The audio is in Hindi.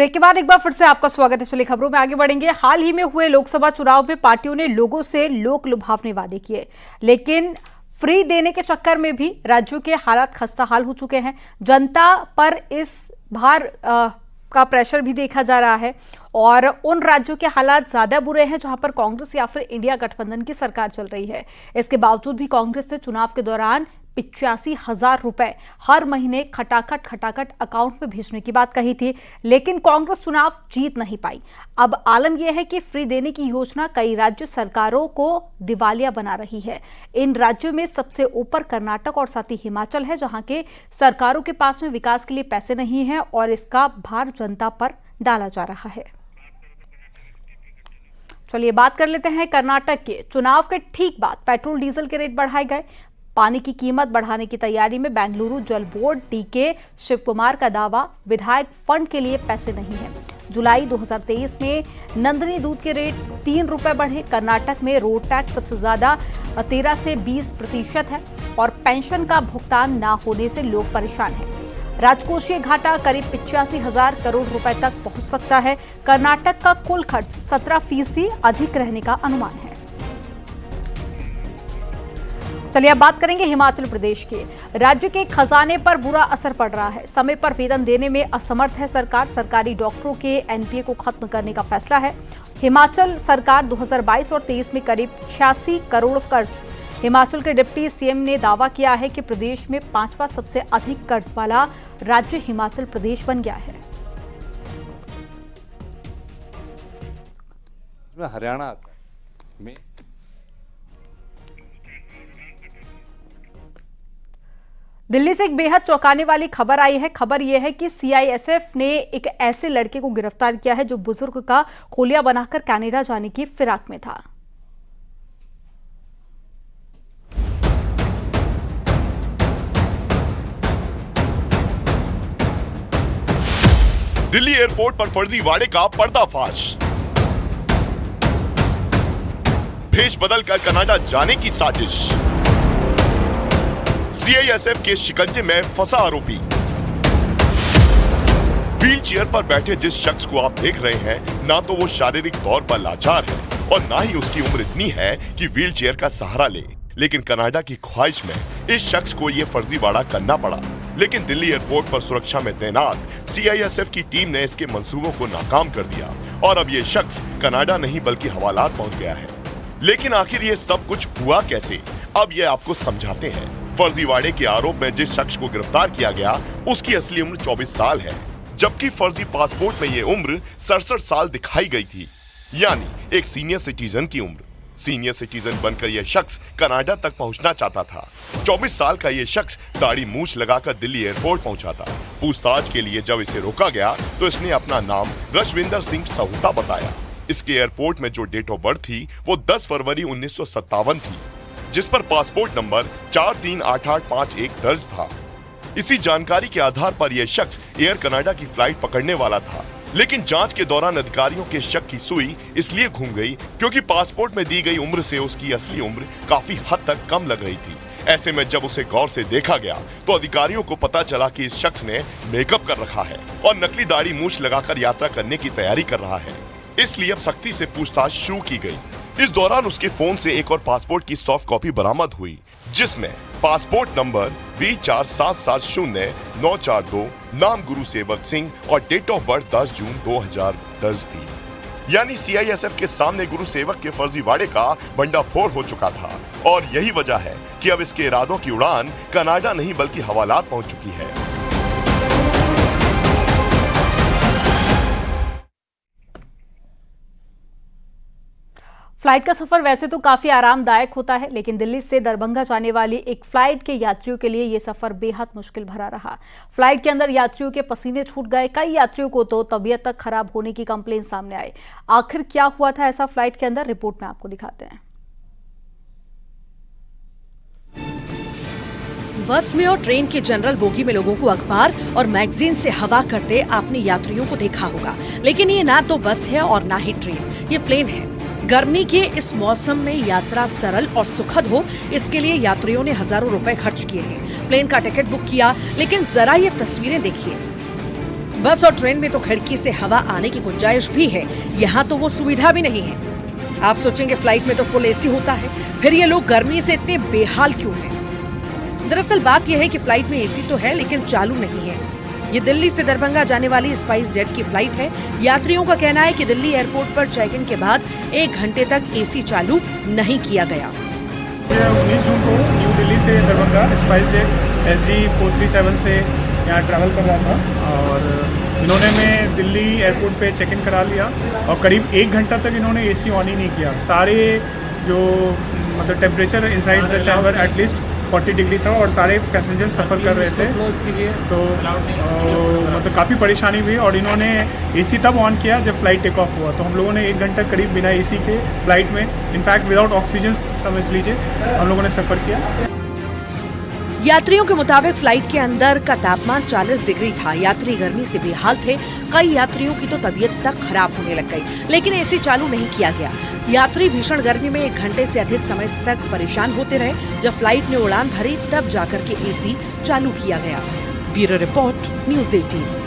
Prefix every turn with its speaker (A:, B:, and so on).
A: ब्रेक के बाद एक बार फिर से आपका स्वागत है। चलिए खबरों में आगे बढ़ेंगे। हाल ही में हुए लोकसभा चुनाव में पार्टियों ने लोगों से लोक लुभावने वादे किए, लेकिन फ्री देने के चक्कर में भी राज्यों के हालात खस्ता हाल हो चुके हैं। जनता पर इस भार का प्रेशर भी देखा जा रहा है और उन राज्यों के हालात ज्यादा बुरे हैं जहां पर कांग्रेस या फिर इंडिया गठबंधन की सरकार चल रही है। इसके बावजूद भी कांग्रेस ने चुनाव के दौरान 85,000 रुपए हर महीने खटाखट अकाउंट में भेजने की बात कही थी, लेकिन कांग्रेस चुनाव जीत नहीं पाई। अब आलम यह है कि फ्री देने की योजना कई राज्य सरकारों को दिवालिया बना रही है। इन राज्यों में सबसे ऊपर कर्नाटक और साथ ही हिमाचल है, जहां के सरकारों के पास में विकास के लिए पैसे नहीं है और इसका भार जनता पर डाला जा रहा है। चलिए बात कर लेते हैं कर्नाटक के। चुनाव के ठीक बाद पेट्रोल डीजल के रेट बढ़ाए गए। पानी की कीमत बढ़ाने की तैयारी में बेंगलुरु जल बोर्ड डीके शिव कुमार का दावा, विधायक फंड के लिए पैसे नहीं है। जुलाई 2023 में नंदिनी दूध के रेट 3 रुपए बढ़े। कर्नाटक में रोड टैक्स सबसे ज्यादा 13 से 20% है और पेंशन का भुगतान न होने से लोग परेशान हैं। राजकोषीय घाटा करीब 85,000 करोड़ रुपए तक पहुंच सकता है। कर्नाटक का कुल खर्च 17% अधिक रहने का अनुमान है। चलिए अब बात करेंगे हिमाचल प्रदेश के। राज्य के खजाने पर बुरा असर पड़ रहा है। समय पर वेतन देने में असमर्थ है सरकार। सरकारी डॉक्टरों के एनपीए को खत्म करने का फैसला है। हिमाचल सरकार 2022 और 23 में करीब 86 करोड़ कर्ज। हिमाचल के डिप्टी सीएम ने दावा किया है कि प्रदेश में 5वां सबसे अधिक कर्ज वाला राज्य हिमाचल प्रदेश बन गया है।
B: हरियाणा आता है।
A: दिल्ली से एक बेहद चौंकाने वाली खबर आई है। खबर यह है कि सीआईएसएफ ने एक ऐसे लड़के को गिरफ्तार किया है जो बुजुर्ग का होलिया बनाकर कनाडा जाने की फिराक में था।
C: दिल्ली एयरपोर्ट पर फर्जीवाड़े का पर्दाफाश। भेष बदलकर कनाडा जाने की साजिश। सीआईएसएफ के शिकंजे में फंसा आरोपी। व्हील चेयर पर बैठे जिस शख्स को आप देख रहे हैं, ना तो वो शारीरिक तौर पर लाचार है और ना ही उसकी उम्र इतनी है कि व्हील चेयर का सहारा ले, लेकिन कनाडा की ख्वाहिश में इस शख्स को ये फर्जीवाड़ा करना पड़ा। लेकिन दिल्ली एयरपोर्ट पर सुरक्षा में तैनात सीआईएसएफ की टीम ने इसके मंसूबों को नाकाम कर दिया और अब ये शख्स कनाडा नहीं बल्कि हवालात पहुंच गया है। लेकिन आखिर ये सब कुछ हुआ कैसे, अब ये आपको समझाते हैं। फर्जीवाड़े के आरोप में जिस शख्स को गिरफ्तार किया गया उसकी असली उम्र 24 साल है, जबकि फर्जी पासपोर्ट में ये उम्र 67 साल दिखाई गई थी, यानी एक सीनियर सिटीजन की उम्र। सीनियर सिटीजन बनकर यह शख्स कनाडा तक पहुंचना चाहता था। 24 साल का यह शख्स दाढ़ी मूछ लगाकर दिल्ली एयरपोर्ट पहुंचा था। पूछताछ के लिए जब इसे रोका गया तो इसने अपना नाम रशविंदर सिंह सहुता बताया। इसके एयरपोर्ट में जो डेट ऑफ बर्थ थी वो 10 फरवरी 1957 थी, जिस पर पासपोर्ट नंबर 438851 दर्ज था। इसी जानकारी के आधार पर यह शख्स एयर कनाडा की फ्लाइट पकड़ने वाला था, लेकिन जांच के दौरान अधिकारियों के शक की सुई इसलिए घूम गई क्योंकि पासपोर्ट में दी गई उम्र से उसकी असली उम्र काफी हद तक कम लग रही थी। ऐसे में जब उसे गौर से देखा गया तो अधिकारियों को पता चला कि इस शख्स ने मेकअप कर रखा है और नकली दाढ़ी मूछ लगाकर यात्रा करने की तैयारी कर रहा है। इसलिए अब सख्ती से पूछताछ शुरू की गई। इस दौरान उसके फोन से एक और पासपोर्ट की सॉफ्ट कॉपी बरामद हुई, जिसमें पासपोर्ट नंबर B4770-942, नाम गुरु सेवक सिंह और डेट ऑफ बर्थ 10 जून 2000 दर्ज थी। यानी सीआईएसएफ के सामने गुरु सेवक के फर्जीवाड़े का भंडाफोड़ हो चुका था और यही वजह है कि अब इसके इरादों की उड़ान कनाडा नहीं बल्कि हवालात पहुंच चुकी है।
A: फ्लाइट का सफर वैसे तो काफी आरामदायक होता है, लेकिन दिल्ली से दरभंगा जाने वाली एक फ्लाइट के यात्रियों के लिए यह सफर बेहद मुश्किल भरा रहा। फ्लाइट के अंदर यात्रियों के पसीने छूट गए। कई यात्रियों को तो तबीयत तक खराब होने की कंप्लेंट सामने आई। आखिर क्या हुआ था ऐसा फ्लाइट के अंदर, रिपोर्ट में आपको दिखाते हैं।
D: बस में और ट्रेन के जनरल बोगी में लोगों को अखबार और मैगजीन से हवा करते आपने यात्रियों को देखा होगा, लेकिन ये ना तो बस है और ना ही ट्रेन, ये प्लेन है। गर्मी के इस मौसम में यात्रा सरल और सुखद हो, इसके लिए यात्रियों ने हजारों रुपए खर्च किए हैं। प्लेन का टिकट बुक किया, लेकिन जरा ये तस्वीरें देखिए। बस और ट्रेन में तो खिड़की से हवा आने की गुंजाइश भी है, यहाँ तो वो सुविधा भी नहीं है। आप सोचेंगे फ्लाइट में तो फुल एसी होता है, फिर ये लोग गर्मी से इतने बेहाल क्यों हैं? दरअसल बात यह है कि फ्लाइट में एसी तो है लेकिन चालू नहीं है। ये दिल्ली से दरभंगा जाने वाली स्पाइस जेट की फ्लाइट है। यात्रियों का कहना है कि दिल्ली एयरपोर्ट पर चेक इन के बाद 1 घंटे तक एसी चालू नहीं किया गया।
E: 19 जून को न्यू दिल्ली से दरभंगा स्पाइस जेट SG 437 से यहाँ ट्रैवल कर रहा था और इन्होंने मैं दिल्ली एयरपोर्ट पे चेक इन करा लिया और करीब 1 घंटा तक इन्होंने एसी ऑन ही नहीं किया। सारे जो मतलब temperature inside the chamber at least 40 degree था और सारे पैसेंजर सफ़र कर रहे थे, तो मतलब काफ़ी परेशानी हुई और इन्होंने एसी तब ऑन किया जब फ्लाइट टेक ऑफ हुआ। तो हम लोगों ने 1 घंटा करीब बिना एसी के फ्लाइट में, इनफैक्ट विदाउट ऑक्सीजन समझ लीजिए, हम लोगों ने सफ़र किया।
D: यात्रियों के मुताबिक फ्लाइट के अंदर का तापमान 40 डिग्री था। यात्री गर्मी से बेहाल थे। कई यात्रियों की तो तबीयत तक खराब होने लग गई, लेकिन एसी चालू नहीं किया गया। यात्री भीषण गर्मी में 1 घंटे से अधिक समय तक परेशान होते रहे। जब फ्लाइट ने उड़ान भरी तब जाकर के एसी चालू किया गया। Bureau report, news 18।